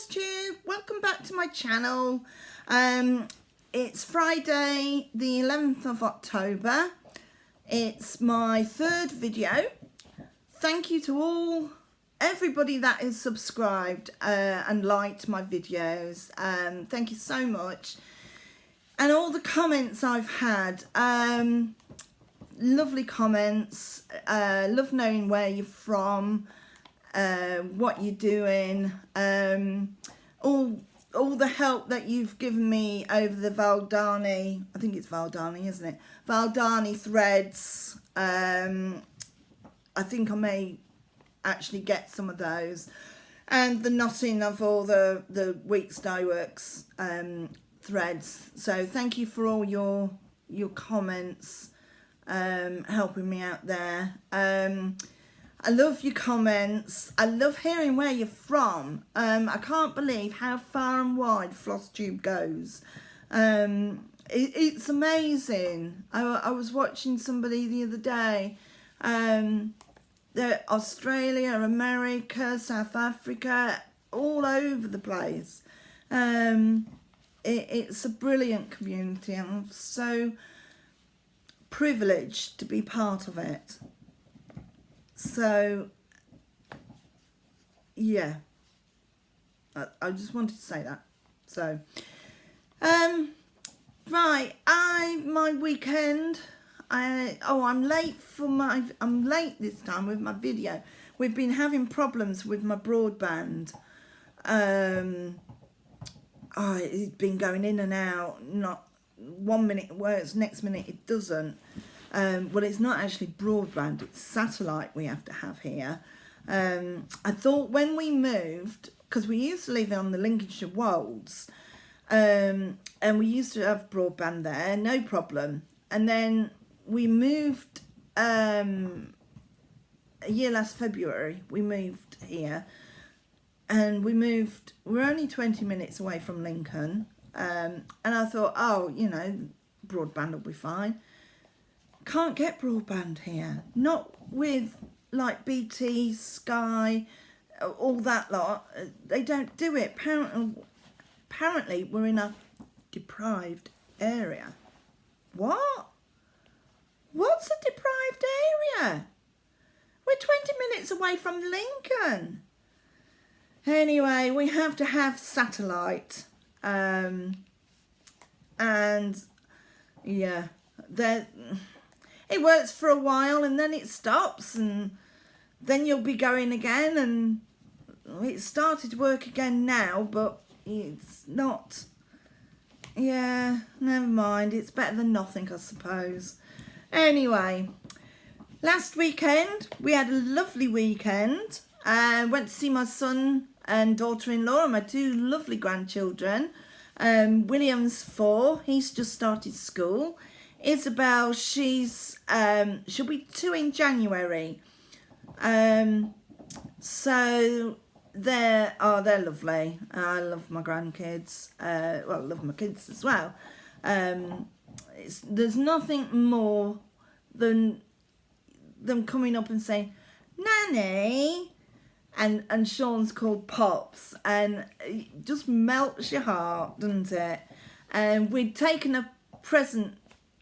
FlossTube, welcome back to my channel. It's Friday the 11th of October. It's my third video. Thank you to everybody that is subscribed and liked my videos. Thank you so much. And all the comments I've had, lovely comments, love knowing where you're from, what you're doing, all the help that you've given me over the Valdani, I think it's Valdani, isn't it? Valdani threads. I think I may actually get some of those, and the knotting of all the Weeks Dye Works threads. So thank you for all your comments, helping me out there. I love your comments. I love hearing where you're from. I can't believe how far and wide FlossTube goes. It's amazing. I was watching somebody the other day. Australia, America, South Africa, all over the place. It's a brilliant community. I'm so privileged to be part of it. So, yeah, I just wanted to say that. So, right, my weekend, I'm late this time with my video. We've been having problems with my broadband. It's been going in and out, not 1 minute it works, next minute it doesn't. Well, it's not actually broadband, it's satellite we have to have here. I thought when we moved, because we used to live on the Lincolnshire Wolds, and we used to have broadband there, no problem. And then we moved, a year last February, we moved here. And we're only 20 minutes away from Lincoln. And I thought, broadband will be fine. Can't get broadband here, not with like BT, Sky, all that lot. They don't do it. Apparently we're in a deprived area. What? What's a deprived area? We're 20 minutes away from Lincoln. Anyway, we have to have satellite, and yeah, it works for a while and then it stops, and then you'll be going again, and it started to work again now, but it's not. Yeah, never mind, it's better than nothing, I suppose. Anyway, last weekend we had a lovely weekend. I went to see my son and daughter-in-law and my two lovely grandchildren. William's 4, he's just started school. Isabel, she'll be 2 in January. So they're lovely. I love my grandkids. I love my kids as well. There's nothing more than them coming up and saying, "Nanny," and Sean's called Pops, and it just melts your heart, doesn't it? And we'd taken a present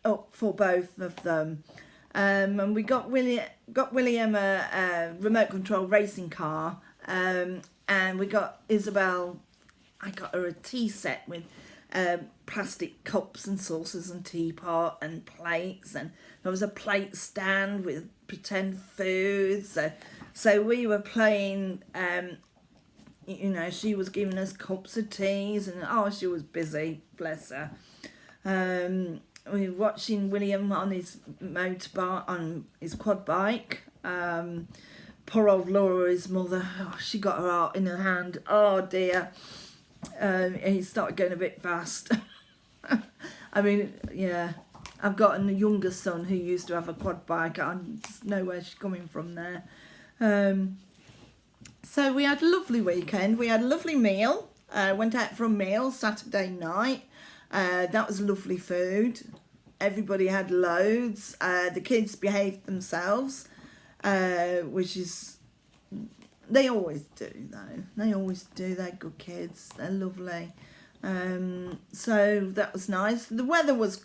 up for both of them, and we got William a remote control racing car, and we got Isabel, I got her a tea set with plastic cups and saucers and teapot and plates, and there was a plate stand with pretend foods. So we were playing, she was giving us cups of teas, and she was busy, bless her. We were watching William on his motorbike, on his quad bike. Poor old Laura, his mother, she got her heart in her hand. Oh dear. He started going a bit fast. I mean, yeah, I've got a younger son who used to have a quad bike. I just know where she's coming from there. So we had a lovely weekend. We had a lovely meal. Went out for a meal Saturday night. That was lovely food. Everybody had loads. The kids behaved themselves, which is They always do, though. They always do. They're good kids. They're lovely. So that was nice. The weather was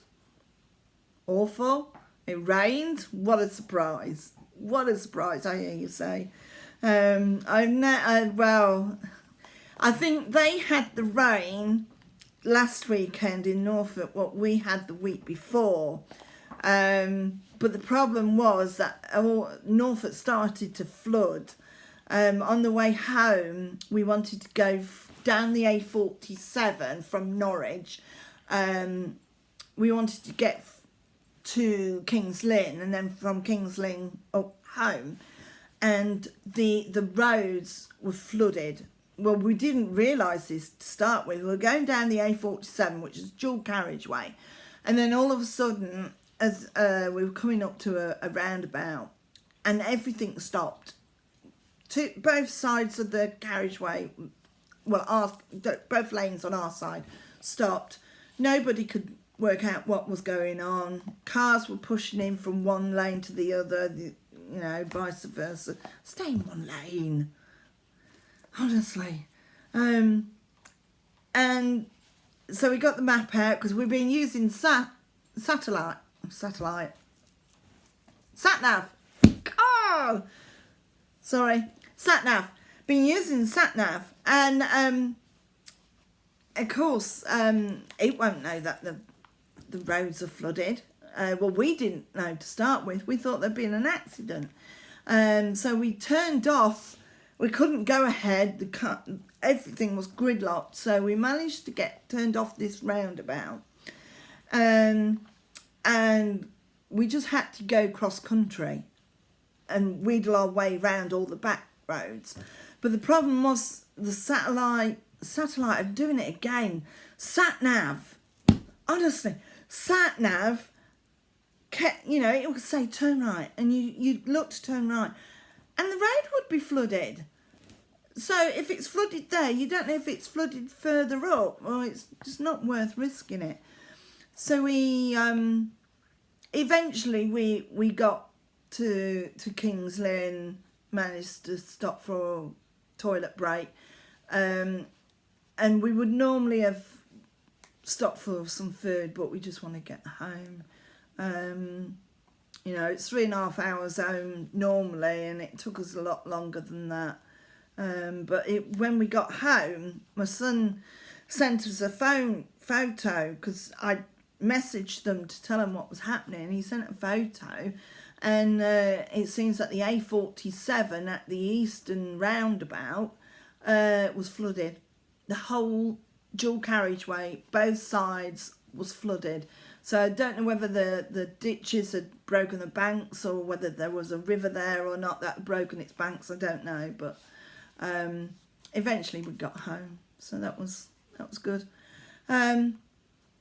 awful. It rained. What a surprise. What a surprise, I hear you say. Well, I think they had the rain last weekend in Norfolk, what we had the week before. But the problem was that Norfolk started to flood. On the way home, we wanted to go down the A47 from Norwich. We wanted to get to King's Lynn, and then from King's Lynn up home. And the roads were flooded. Well, we didn't realise this to start with. We were going down the A47, which is dual carriageway. And then all of a sudden, as we were coming up to a roundabout, and everything stopped. Both sides of the carriageway, well, both lanes on our side stopped. Nobody could work out what was going on. Cars were pushing in from one lane to the other, you know, vice versa. Stay in one lane, honestly. And so we got the map out because we've been using Satnav. Oh, sorry, Satnav. Been using Satnav, and of course, it won't know that the roads are flooded. Well, we didn't know to start with. We thought there'd been an accident. So we turned off. We couldn't go ahead. Everything was gridlocked. So we managed to get turned off this roundabout. And we just had to go cross country and wheedle our way round all the back roads. But the problem was the satellite are doing it again. Satnav, honestly, Satnav, you know, it would say turn right, and you'd look to turn right, and the road would be flooded. So if it's flooded there, you don't know if it's flooded further up, or it's just not worth risking it. So we eventually we got to King's Lynn, managed to stop for a toilet break, and we would normally have stopped for some food, but we just want to get home. You know, it's 3.5 hours home normally, and it took us a lot longer than that. But when we got home, my son sent us a photo because I messaged them to tell him what was happening. He sent a photo, and it seems that the A47 at the eastern roundabout was flooded. The whole dual carriageway, both sides, was flooded. So I don't know whether the ditches had broken the banks, or whether there was a river there or not that had broken its banks. I don't know, but eventually we got home, so that was good.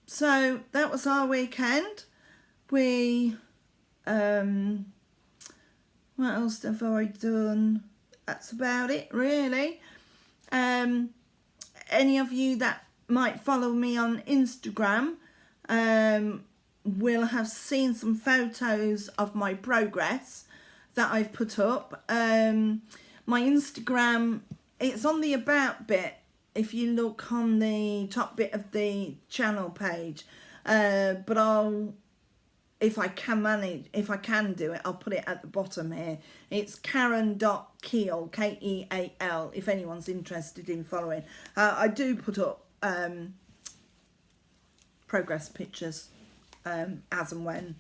So that was our weekend. We what else have I done? That's about it, really. Any of you that might follow me on Instagram will have seen some photos of my progress that I've put up. My Instagram, it's on the about bit if you look on the top bit of the channel page, but if I can do it, I'll put it at the bottom here. It's Karen.Keal, Keal, if anyone's interested in following. I do put up progress pictures as and when.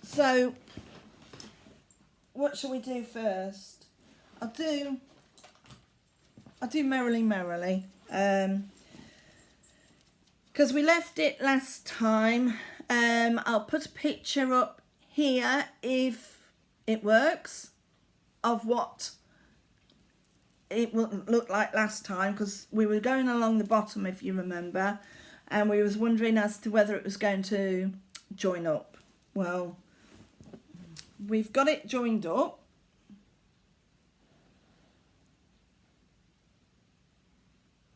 So what shall we do first? I'll do Merrily, because we left it last time. I'll put a picture up here if it works of what it will look like last time, because we were going along the bottom, if you remember, and we was wondering as to whether it was going to join up. Well, we've got it joined up.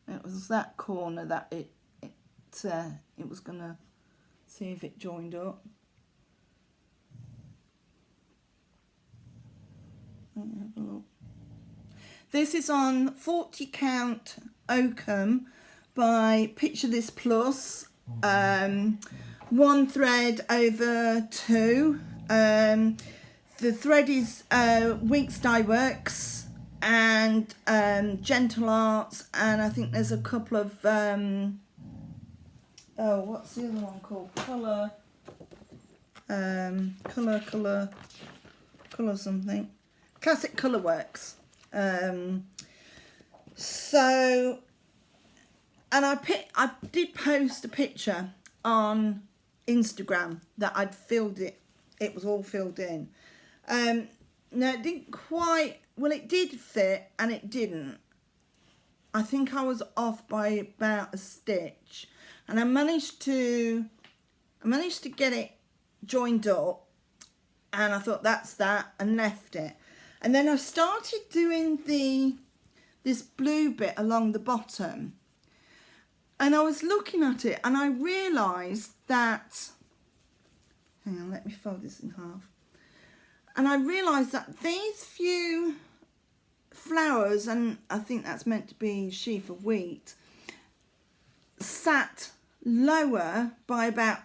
It was that corner that it was gonna see if it joined up. Let me have a look. This is on 40 count Oakham by Picture This Plus. One thread over two. The thread is Winks Dye Works and Gentle Arts, and I think there's a couple of oh, what's the other one called? Colour something. Classic Colour Works. So, and I did post a picture on Instagram that I'd filled it. It was all filled in. No, it didn't quite. Well, it did fit, and it didn't. I think I was off by about a stitch, and I managed to get it joined up, and I thought that's that, and left it. And then I started doing this blue bit along the bottom, and I was looking at it, and I realised that, hang on, let me fold this in half. And I realised that these few flowers, and I think that's meant to be sheaf of wheat, sat lower by about,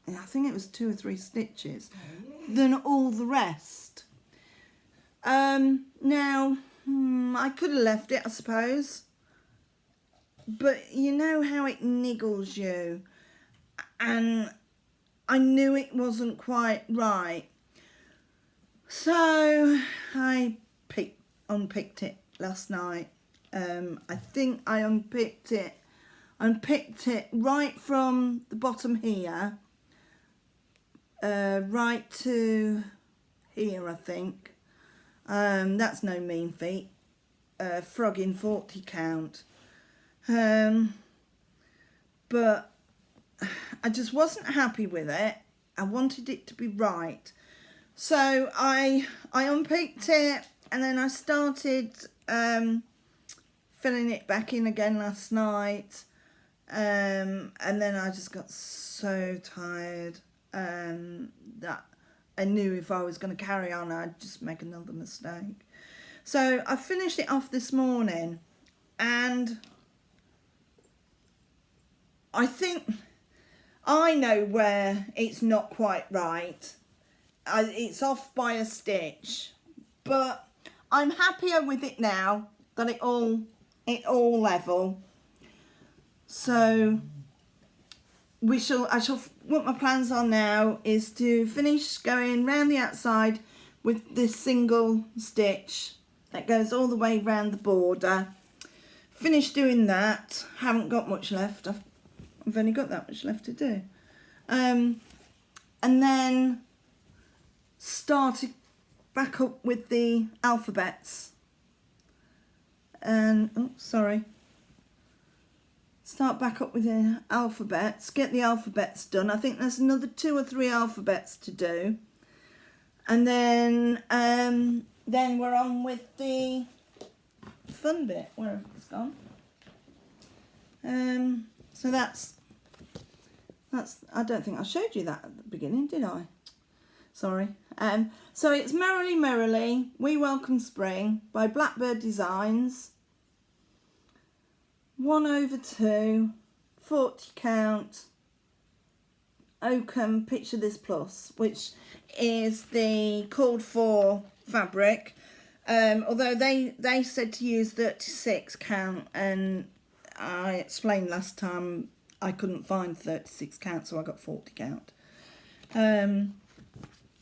I think it was 2 or 3 stitches, than all the rest. Now, I could have left it, I suppose, but you know how it niggles you, and I knew it wasn't quite right. So I unpicked it last night. I think I unpicked it right from the bottom here, right to here, I think. That's no mean feat. Frog in 40 count. But I just wasn't happy with it. I wanted it to be right. So I unpicked it, and then I started filling it back in again last night. And then I just got so tired that I knew if I was going to carry on, I'd just make another mistake. So I finished it off this morning, and I think I know where it's not quite right. It's off by a stitch, but I'm happier with it now that it all level. So what my plans are now is to finish going round the outside with this single stitch that goes all the way round the border. Finish doing that. Haven't got much left. I've only got that much left to do. And then started back up with the alphabets. And start back up with the alphabets, get the alphabets done. I think there's another 2 or 3 alphabets to do, and then we're on with the fun bit. Where have it gone? So that's I don't think I showed you that at the beginning, did I? Sorry. So it's Merrily, Merrily, We Welcome Spring by Blackbird Designs. 1/2, 40 count, Oakham Picture This Plus, which is the called for fabric. Although they said to use 36 count, and I explained last time I couldn't find 36 count, so I got 40 count.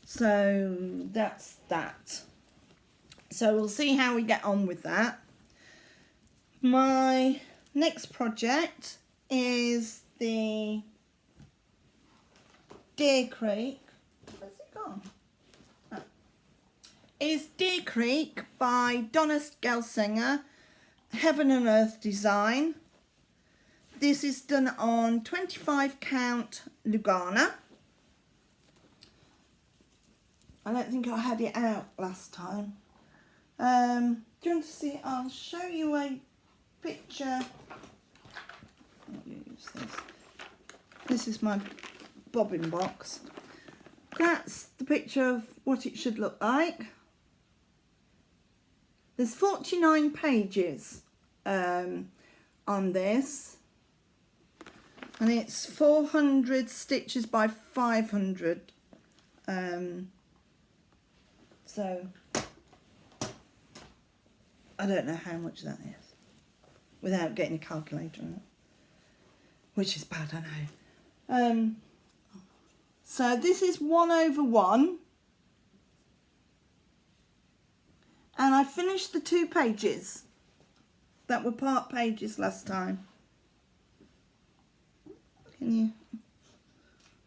So that's that. So we'll see how we get on with that. My next project is the Deer Creek. Where's it gone? Oh. Is Deer Creek by Donna Gelsinger, Heaven and Earth design. This is done on 25 count Lugana. I don't think I had it out last time. Do you want to see? I'll show you a picture. Use this. This is my bobbin box. That's the picture of what it should look like. There's 49 pages on this, and it's 400 stitches by 500. So I don't know how much that is without getting a calculator on it, which is bad, I know. So this is 1/1, and I finished the 2 pages that were part pages last time. Can you?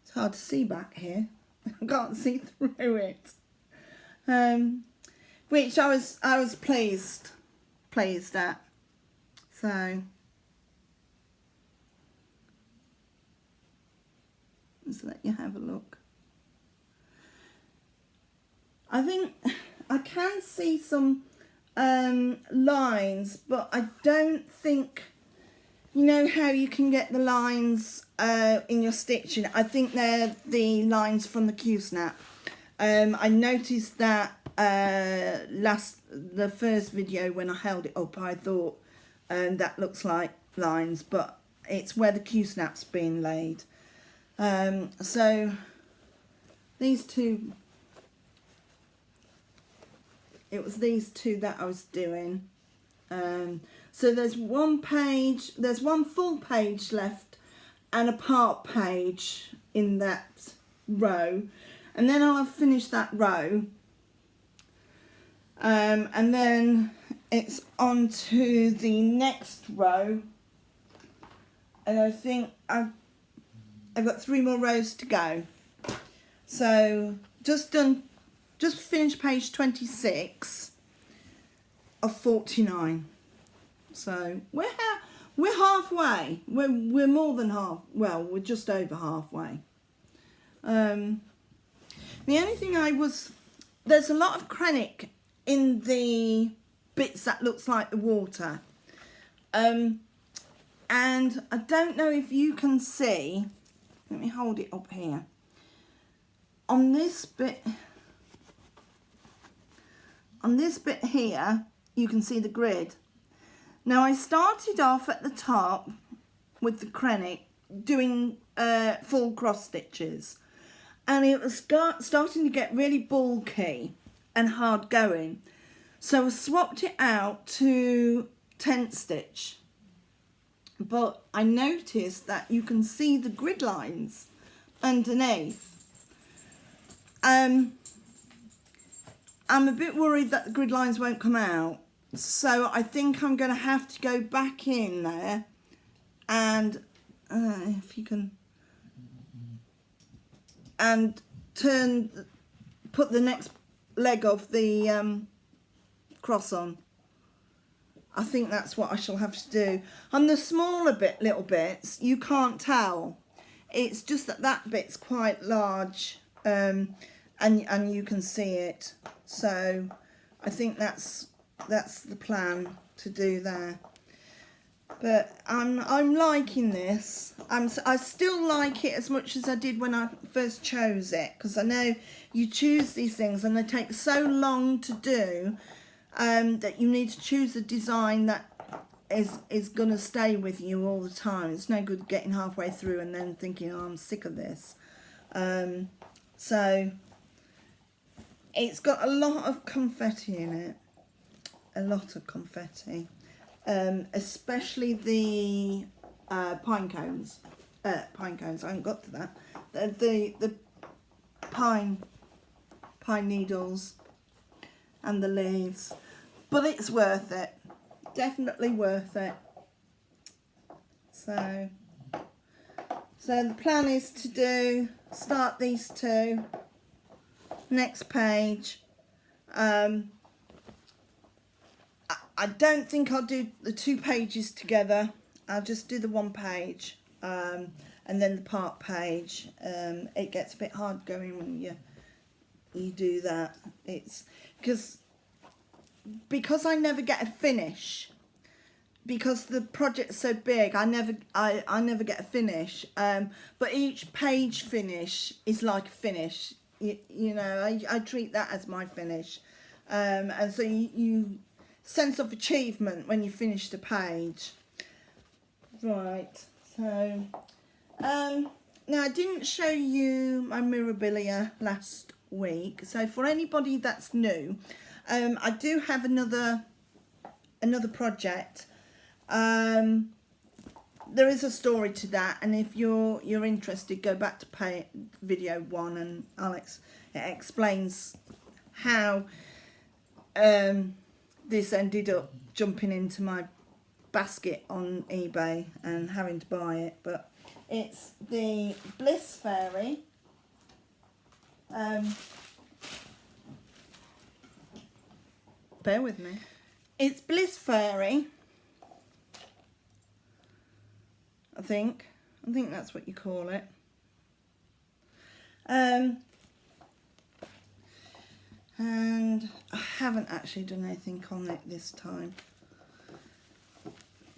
It's hard to see back here. I can't see through it. Which I was pleased at. So let's let you have a look. I think I can see some lines, but I don't think, you know how you can get the lines in your stitching. I think they're the lines from the Q-snap. I noticed that the first video when I held it up, I thought that looks like lines, but it's where the Q-snap's been laid. So these two, it was these two that I was doing. So there's one full page left and a part page in that row, and then I'll have finished that row, and then it's on to the next row, and I think I've got 3 more rows to go. So just finished page 26 of 49. So we're halfway. We're more than half. Well, we're just over halfway. The only thing there's a lot of krennic in the bits that looks like the water. And I don't know if you can see. Let me hold it up here. On this bit here, you can see the grid. Now I started off at the top with the krennic doing full cross stitches, and it was starting to get really bulky and hard going, so I swapped it out to tent stitch. But I noticed that you can see the grid lines underneath. I'm a bit worried that the grid lines won't come out, so I think I'm going to have to go back in there and if you can, and put the next leg of the cross on. I think that's what I shall have to do. On the smaller little bits, you can't tell. It's just that bit's quite large, and you can see it. So I think that's the plan to do there. But I'm liking this. I still like it as much as I did when I first chose it, because I know you choose these things and they take so long to do, that you need to choose a design that is going to stay with you all the time. It's no good getting halfway through and then thinking, oh, I'm sick of this. So it's got a lot of confetti in it, a lot of confetti, especially the pine cones. I haven't got to that. The pine needles and the leaves, but it's worth it. Definitely worth it. So the plan is to start these two. Next page. I don't think I'll do the 2 pages together. I'll just do the 1 page, and then the part page. It gets a bit hard going when you do that. It's because I never get a finish, because the project's so big. I never get a finish. But each page finish is like a finish. You know, I treat that as my finish. And so you sense of achievement when you finish the page. Right, so now I didn't show you my Mirabilia last week, so for anybody that's new, I do have another project. There is a story to that, and if you're interested, go back to video 1, and Alex explains how this ended up jumping into my basket on eBay and having to buy it. But it's the Bliss Fairy. Bear with me. It's Bliss Fairy. I think that's what you call it. And I haven't actually done anything on it this time.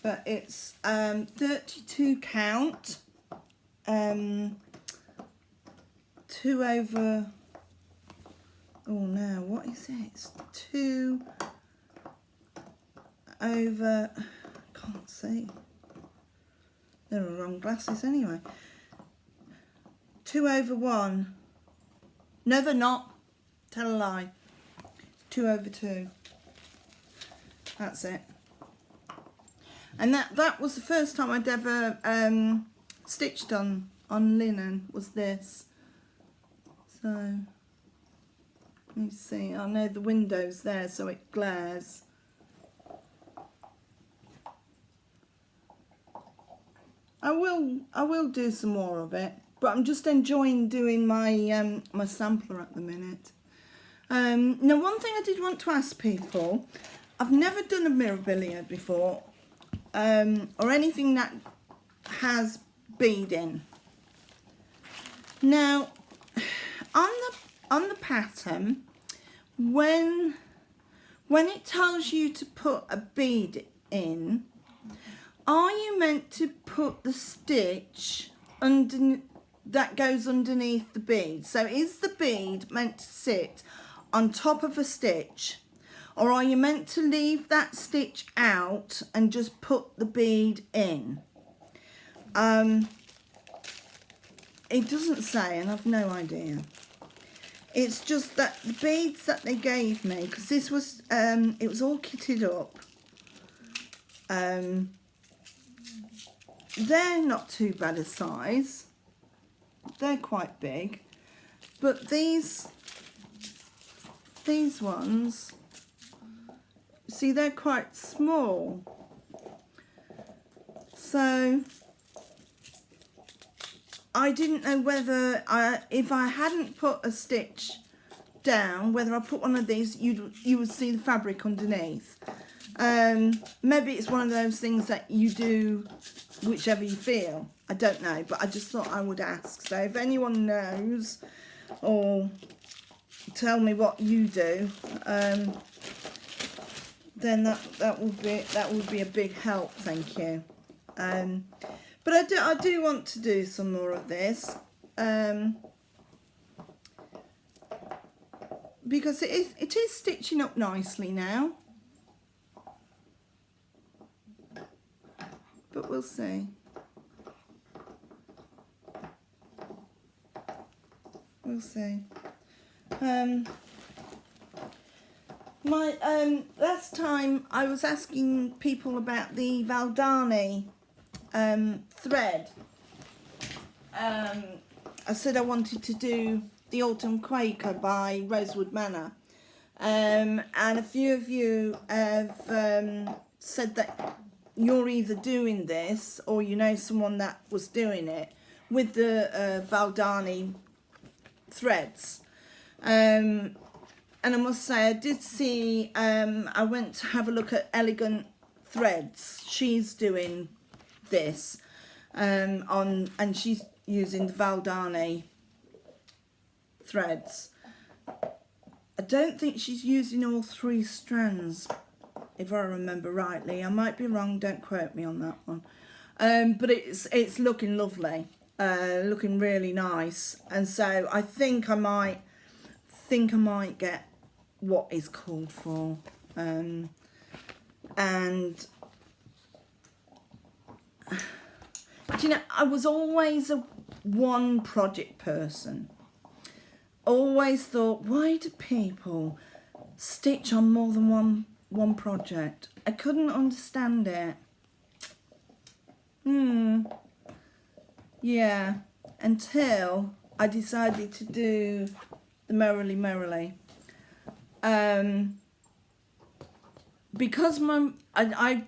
But it's 32 count, 2 over, oh no, what is it? It's 2 over, I can't see. They're the wrong glasses anyway. 2 over 1. No, they're not. Tell a lie. It's 2 over 2. That's it. And that was the first time I'd ever stitched on linen, was this. So, let me see. I know the window's there, so it glares. I will do some more of it, but I'm just enjoying doing my my sampler at the minute. Now, one thing I did want to ask people, I've never done a Mirabilia before, or anything that has beading. Now, on the pattern, when it tells you to put a bead in, are you meant to put the stitch that goes underneath the bead? So is the bead meant to sit on top of a stitch, or are you meant to leave that stitch out and just put the bead in? It doesn't say, and I've no idea. It's just that the beads that they gave me, because this was it was all kitted up. They're not too bad a size. They're quite big. But these ones, see, they're quite small. So I didn't know whether if I hadn't put a stitch down, whether I put one of these, you would see the fabric underneath. Maybe it's one of those things that you do whichever you feel. I don't know, but I just thought I would ask. So if anyone knows, or tell me what you do, then that would be a big help. Thank you. But I do want to do some more of this, because it is stitching up nicely now. But we'll see. We'll see. Last time I was asking people about the Valdani thread. I said I wanted to do the Autumn Quaker by Rosewood Manor, and a few of you have said that you're either doing this or you know someone that was doing it with the Valdani threads. And I must say, I did see, I went to have a look at Elegant Threads. She's doing this and she's using the Valdani threads. I don't think she's using all 3 strands, if I remember rightly. I might be wrong, don't quote me on that one. But it's looking lovely, looking really nice. And so I think I might get what is called for. And do you know, I was always a one project person. Always thought, why do people stitch on more than one project? I couldn't understand it. Yeah, until I decided to do the Merrily. Because I've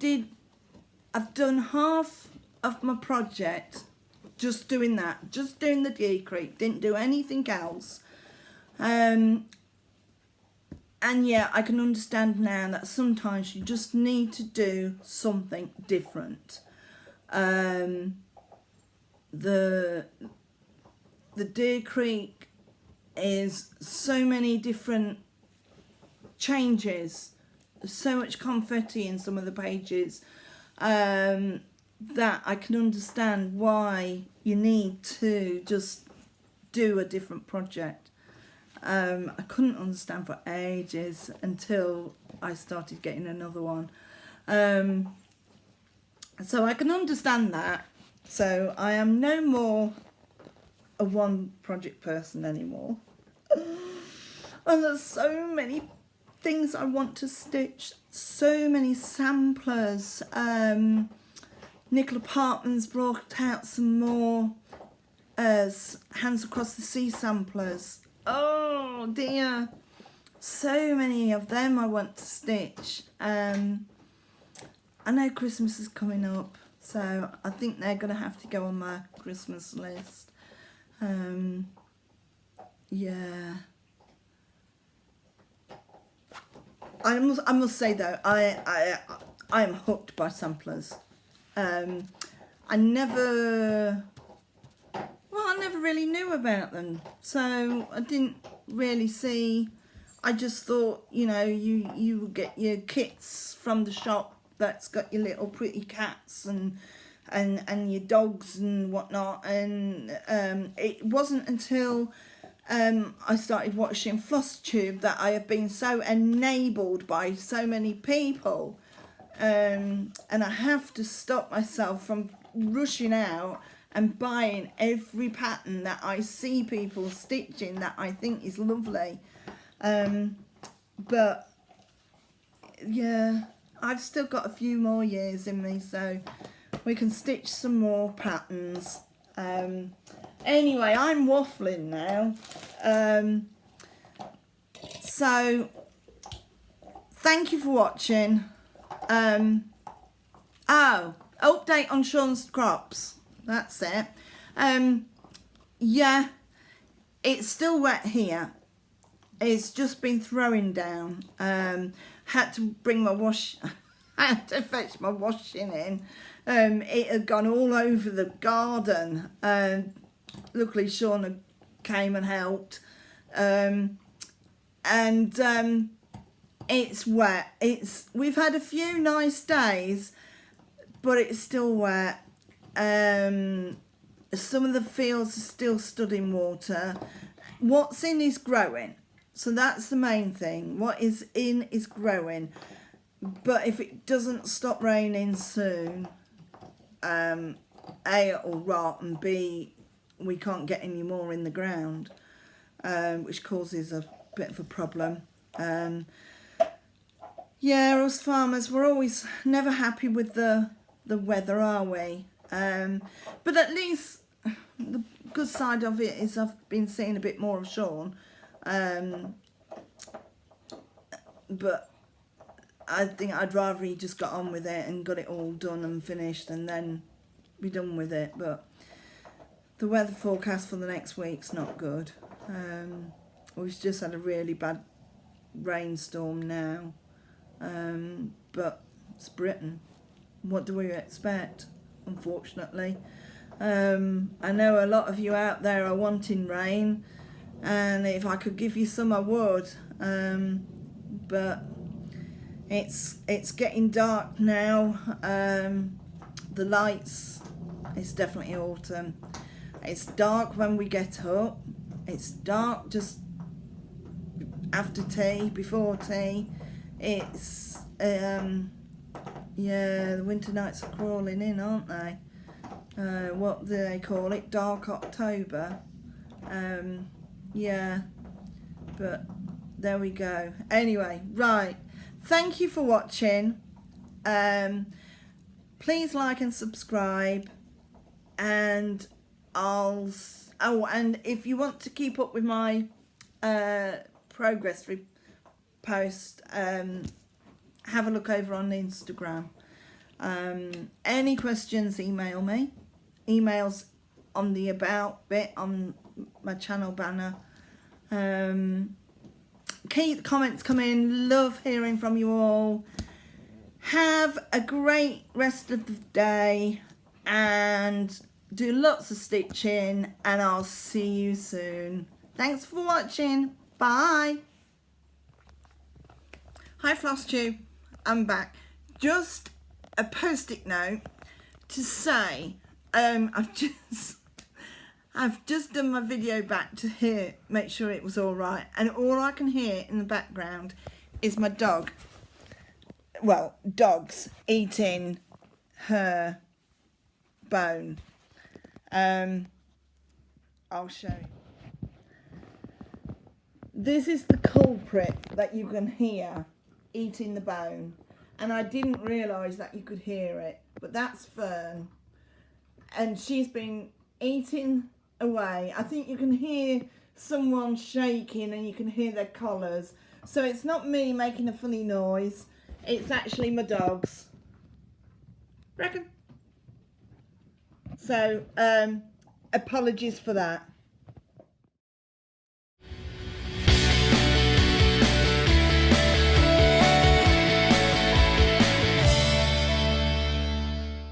done half of my project just doing that, just doing the decrease, didn't do anything else. And yeah, I can understand now that sometimes you just need to do something different. The Deer Creek is so many different changes, so much confetti in some of the pages, that I can understand why you need to just do a different project. I couldn't understand for ages until I started getting another one. So I can understand that. So I am no more a one project person anymore. And there's so many things I want to stitch, so many samplers. Nicola Parkman's brought out some more Hands Across the Sea samplers. Oh dear, so many of them I want to stitch. I know Christmas is coming up, so I think they're going to have to go on my Christmas list. Yeah. I must say though, I am hooked by samplers. I never really knew about them, so I didn't really see. I just thought, you know, you would get your kits from the shop that's got your little pretty cats and your dogs and whatnot, and it wasn't until I started watching FlossTube that I have been so enabled by so many people, and I have to stop myself from rushing out and buying every pattern that I see people stitching that I think is lovely. But yeah, I've still got a few more years in me, so we can stitch some more patterns. Anyway, I'm waffling now. So thank you for watching. Oh, update on Sean's crops. That's it. Yeah, it's still wet here. It's just been throwing down. Had to bring my wash. I had to fetch my washing in. It had gone all over the garden. Luckily Sean came and helped. It's wet. We've had a few nice days, but it's still wet. Some of the fields are still stood in water. What's in is growing, so that's the main thing. What is in is growing, but if it doesn't stop raining soon, A, it'll rot, and B, we can't get any more in the ground, which causes a bit of a problem. Yeah, us farmers, we're always never happy with the weather, are we? But at least the good side of it is I've been seeing a bit more of Sean. But I think I'd rather he just got on with it and got it all done and finished and then be done with it. But the weather forecast for the next week's not good. We've just had a really bad rainstorm now. But it's Britain. What do we expect? Unfortunately, I know a lot of you out there are wanting rain, and if I could give you some I would, but it's getting dark now. The lights, it's definitely autumn. It's dark when we get up, it's dark just after tea, before tea. It's Yeah, the winter nights are crawling in, aren't they? What do they call it? Dark October. Yeah, but there we go. Anyway, right. Thank you for watching. Please like and subscribe, and and if you want to keep up with my progress post, have a look over on Instagram. Any questions, email me. Emails on the about bit on my channel banner. Keep the comments coming. Love hearing from you all. Have a great rest of the day and do lots of stitching, and I'll see you soon. Thanks for watching. Bye. Hi Floss Tube, I'm back. Just a post-it note to say I've just done my video back to make sure it was all right, and all I can hear in the background is my dog. Well, dogs eating her bone. I'll show you. This is the culprit that you can hear eating the bone, and I didn't realise that you could hear it, but that's Fern, and she's been eating away. I think you can hear someone shaking, and you can hear their collars, so it's not me making a funny noise. It's actually my dogs. Reckon. So, apologies for that.